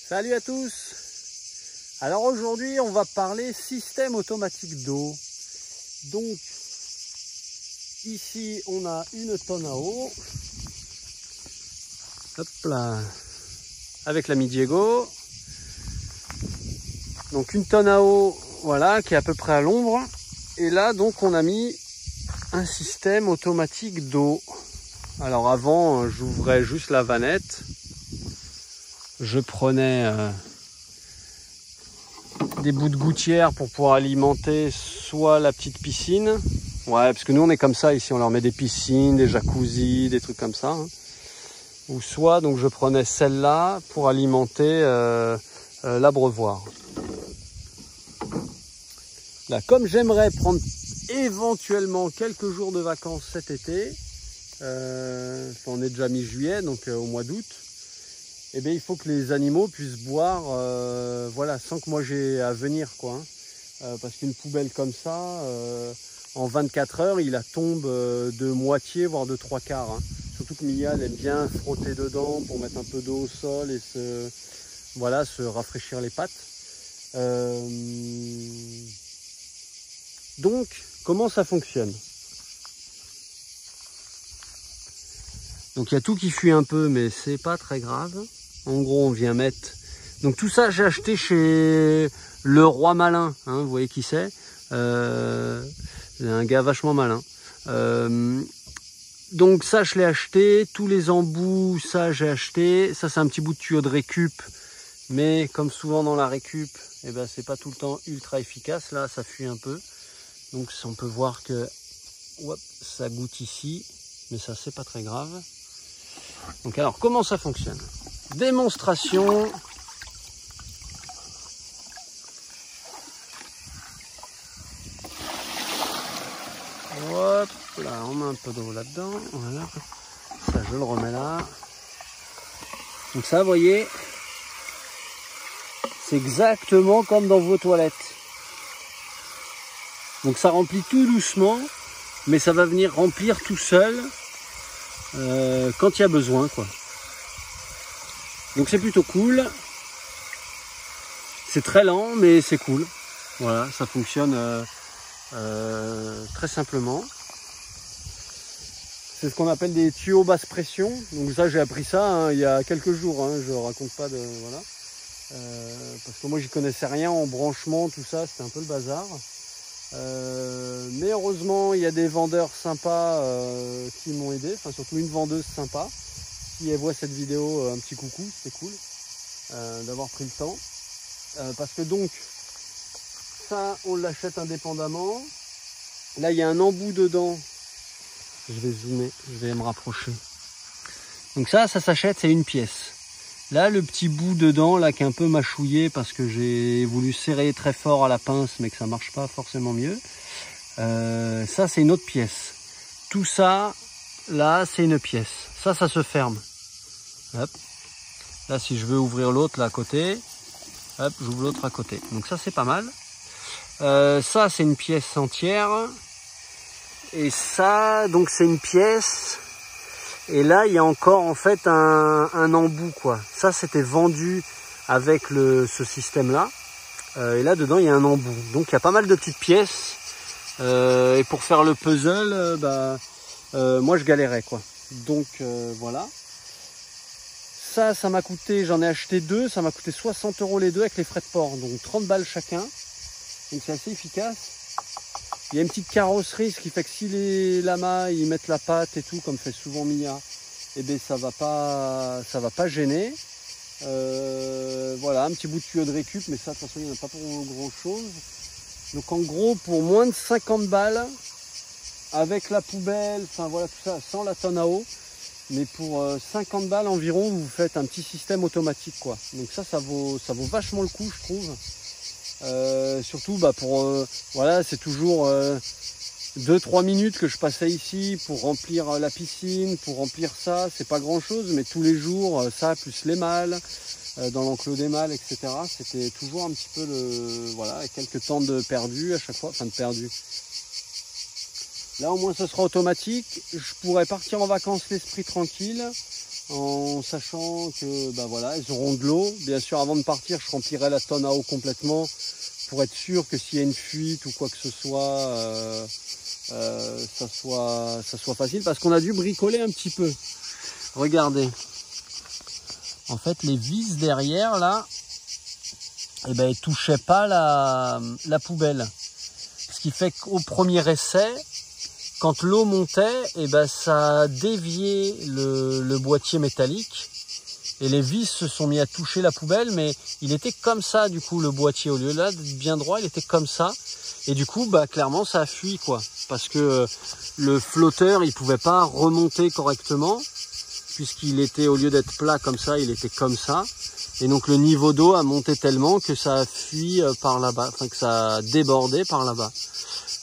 Salut à tous. Alors aujourd'hui on va parler système automatique d'eau. Donc ici on a une tonne à eau. Hop là. Avec l'ami Diego. Donc une tonne à eau, voilà, qui est à peu près à l'ombre. Et là donc on a mis un système automatique d'eau. Alors avant j'ouvrais juste la vanette. Je prenais des bouts de gouttière pour pouvoir alimenter soit la petite piscine. Ouais, parce que nous on est comme ça ici, on leur met des piscines, des jacuzzis, des trucs comme ça. Hein. Ou soit donc je prenais celle-là pour alimenter l'abreuvoir. Là, comme j'aimerais prendre éventuellement quelques jours de vacances cet été, on est déjà mi-juillet, donc au mois d'août, eh bien, il faut que les animaux puissent boire voilà, sans que moi j'ai à venir, quoi. Hein. Parce qu'une poubelle comme ça, en 24 heures, il la tombe de moitié, voire de 3/4. Hein. Surtout que Mia, elle aime bien frotter dedans pour mettre un peu d'eau au sol et se rafraîchir les pattes. Donc, comment ça fonctionne? Donc, il y a tout qui fuit un peu, mais c'est pas très grave. En gros, on vient mettre... Donc tout ça, j'ai acheté chez Leroy Malin. Hein, vous voyez qui c'est, un gars vachement malin. Donc ça, je l'ai acheté. Tous les embouts, ça, j'ai acheté. Ça, c'est un petit bout de tuyau de récup. Mais comme souvent dans la récup, eh ben, c'est pas tout le temps ultra efficace. Là, ça fuit un peu. Donc on peut voir que hop, ça goûte ici. Mais ça, c'est pas très grave. Donc alors, comment ça fonctionne? Démonstration. Hop là, on met un peu d'eau là-dedans. Voilà. Ça, je le remets là. Donc ça, vous voyez, c'est exactement comme dans vos toilettes. Donc ça remplit tout doucement, mais ça va venir remplir tout seul quand il y a besoin, quoi. Donc c'est plutôt cool. C'est très lent, mais c'est cool. Voilà, ça fonctionne très simplement. C'est ce qu'on appelle des tuyaux basse pression. Donc ça, j'ai appris ça hein, il y a quelques jours. Hein, je raconte pas de voilà, parce que moi j'y connaissais rien en branchement, tout ça, c'était un peu le bazar. Mais heureusement, il y a des vendeurs sympas qui m'ont aidé. Enfin, surtout une vendeuse sympa. Si elle voit cette vidéo, un petit coucou, c'était cool d'avoir pris le temps. Parce que donc, ça, on l'achète indépendamment. Là, il y a un embout dedans. Je vais zoomer, je vais me rapprocher. Donc ça s'achète, c'est une pièce. Là, le petit bout dedans, là, qui est un peu mâchouillé parce que j'ai voulu serrer très fort à la pince, mais que ça marche pas forcément mieux. Ça, c'est une autre pièce. Tout ça, là, c'est une pièce. Ça se ferme. Hop. Là, si je veux ouvrir l'autre là à côté, hop, j'ouvre l'autre à côté. Donc ça, c'est pas mal. Ça, c'est une pièce entière. Et ça, donc c'est une pièce. Et là, il y a encore en fait un embout, quoi. Ça, c'était vendu avec ce système-là. Et là, dedans, il y a un embout. Donc, il y a pas mal de petites pièces. Et pour faire le puzzle, moi, je galérais, quoi. Donc, voilà. Ça m'a coûté, j'en ai acheté deux. Ça m'a coûté 60 € les deux avec les frais de port. Donc, 30 balles chacun. Donc, c'est assez efficace. Il y a une petite carrosserie, ce qui fait que si les lamas ils mettent la patte et tout, comme fait souvent Mia, eh bien ça va pas gêner. Voilà, un petit bout de tuyau de récup, mais ça de toute façon il n'y en a pas pour grand chose. Donc en gros pour moins de 50 balles, avec la poubelle, enfin voilà tout ça, sans la tonne à eau, mais pour 50 balles environ, vous faites un petit système automatique, quoi. Donc ça vaut vachement le coup, je trouve. Surtout voilà, c'est toujours 2-3 minutes que je passais ici pour remplir la piscine, pour remplir ça, c'est pas grand chose, mais tous les jours ça plus les mâles dans l'enclos des mâles, etc. C'était toujours un petit peu voilà, quelques temps de perdu à chaque fois, enfin de perdu. Là au moins ce sera automatique, je pourrais partir en vacances l'esprit tranquille, en sachant que bah voilà, elles auront de l'eau. Bien sûr, avant de partir, je remplirai la tonne à eau complètement pour être sûr que s'il y a une fuite ou quoi que ce soit, ça soit facile, parce qu'on a dû bricoler un petit peu. Regardez. En fait, les vis derrière là, eh ben, elles touchaient pas la poubelle. Ce qui fait qu'au premier essai, quand l'eau montait, eh ben, ça a dévié le boîtier métallique et les vis se sont mis à toucher la poubelle, mais il était comme ça du coup le boîtier, au lieu là d'être bien droit, il était comme ça. Et du coup, bah, clairement, ça a fui quoi, parce que le flotteur, il pouvait pas remonter correctement, puisqu'il était, au lieu d'être plat comme ça, il était comme ça. Et donc le niveau d'eau a monté tellement que ça a fui par là-bas, enfin que ça a débordé par là-bas.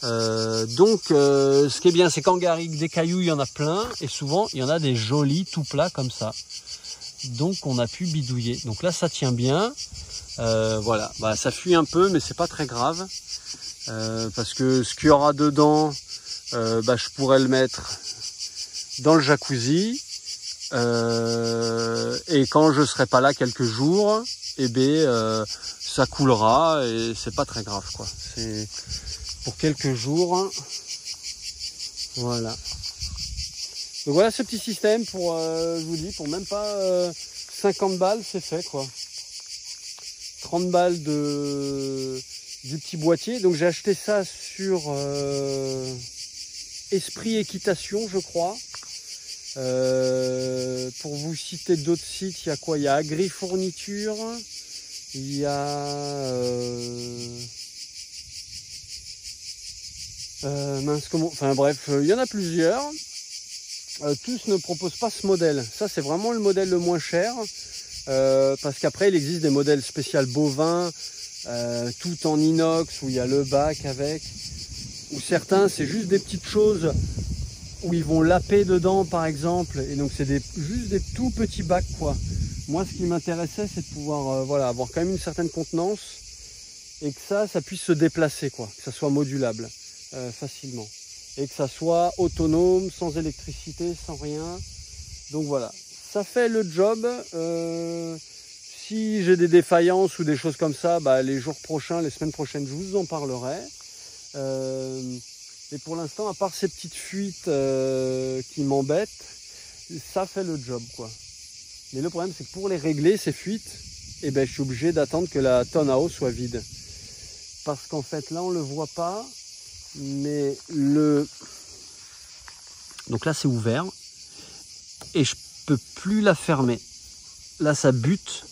Ce qui est bien, c'est qu'en garrigue, des cailloux, il y en a plein, et souvent, il y en a des jolis tout plats comme ça. Donc on a pu bidouiller. Donc là, ça tient bien. Voilà, bah, ça fuit un peu, mais c'est pas très grave. Parce que ce qu'il y aura dedans, bah, je pourrais le mettre dans le jacuzzi. Et quand je serai pas là quelques jours, eh ben, ça coulera et c'est pas très grave quoi. C'est pour quelques jours. Voilà. Donc voilà ce petit système pour, je vous dis, pour même pas 50 balles, c'est fait quoi. 30 balles du petit boîtier. Donc j'ai acheté ça sur Esprit Équitation, je crois. Pour vous citer d'autres sites, il y a quoi? Il y a Agri Fourniture, il y a mince, comment, enfin bref, il y en a plusieurs. Tous ne proposent pas ce modèle. Ça, c'est vraiment le modèle le moins cher, parce qu'après, il existe des modèles spéciaux bovins, tout en inox, où il y a le bac avec, ou certains, c'est juste des petites choses où ils vont laper dedans par exemple, et donc c'est juste des tout petits bacs quoi. Moi ce qui m'intéressait, c'est de pouvoir voilà, avoir quand même une certaine contenance et que ça puisse se déplacer quoi, que ça soit modulable facilement et que ça soit autonome, sans électricité, sans rien. Donc voilà, ça fait le job. Si j'ai des défaillances ou des choses comme ça, bah, les jours prochains, les semaines prochaines, je vous en parlerai. Et pour l'instant, à part ces petites fuites qui m'embêtent, ça fait le job quoi. Mais le problème, c'est que pour les régler, ces fuites, eh ben, je suis obligé d'attendre que la tonne à eau soit vide. Parce qu'en fait, là, on ne le voit pas, mais donc là, c'est ouvert et je peux plus la fermer. Là, ça bute,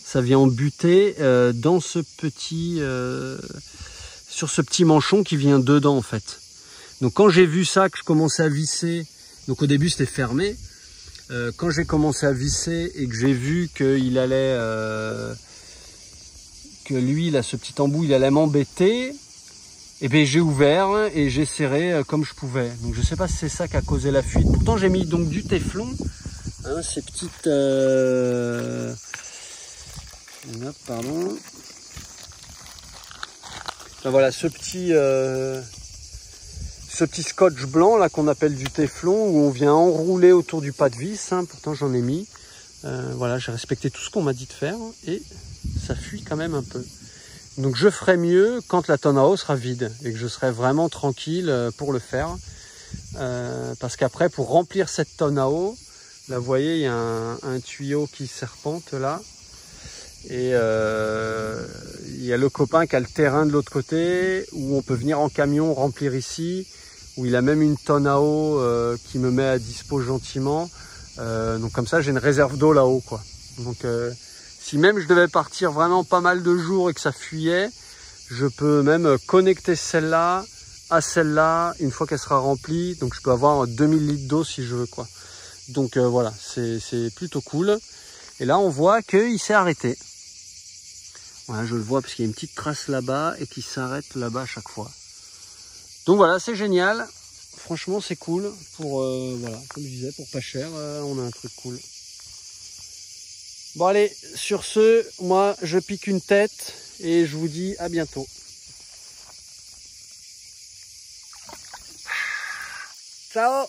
ça vient en buter dans ce petit, sur ce petit manchon qui vient dedans en fait. Donc quand j'ai vu ça, que je commençais à visser, donc au début c'était fermé, quand j'ai commencé à visser et que j'ai vu qu'il allait, que lui là, ce petit embout, il allait m'embêter, et bien j'ai ouvert et j'ai serré comme je pouvais. Donc je sais pas si c'est ça qui a causé la fuite. Pourtant j'ai mis donc du téflon, hein, ces petites, pardon. Enfin, voilà ce petit scotch blanc là qu'on appelle du téflon, où on vient enrouler autour du pas de vis, hein. Pourtant j'en ai mis. Voilà, j'ai respecté tout ce qu'on m'a dit de faire et ça fuit quand même un peu. Donc je ferai mieux quand la tonne à eau sera vide et que je serai vraiment tranquille pour le faire. Parce qu'après, pour remplir cette tonne à eau, là vous voyez, il y a un tuyau qui serpente là. Et il y a le copain qui a le terrain de l'autre côté, où on peut venir en camion remplir ici, où il a même une tonne à eau qui me met à dispo gentiment. Donc comme ça, j'ai une réserve d'eau là-haut, quoi. Donc si même je devais partir vraiment pas mal de jours et que ça fuyait, je peux même connecter celle-là à celle-là une fois qu'elle sera remplie. Donc je peux avoir 2000 litres d'eau si je veux, quoi. Donc voilà, c'est plutôt cool. Et là, on voit qu'il s'est arrêté. Voilà, je le vois parce qu'il y a une petite trace là-bas et qui s'arrête là-bas à chaque fois. Donc voilà, c'est génial. Franchement, c'est cool. Pour, voilà, comme je disais, pour pas cher, on a un truc cool. Bon allez, sur ce, moi, je pique une tête et je vous dis à bientôt. Ciao!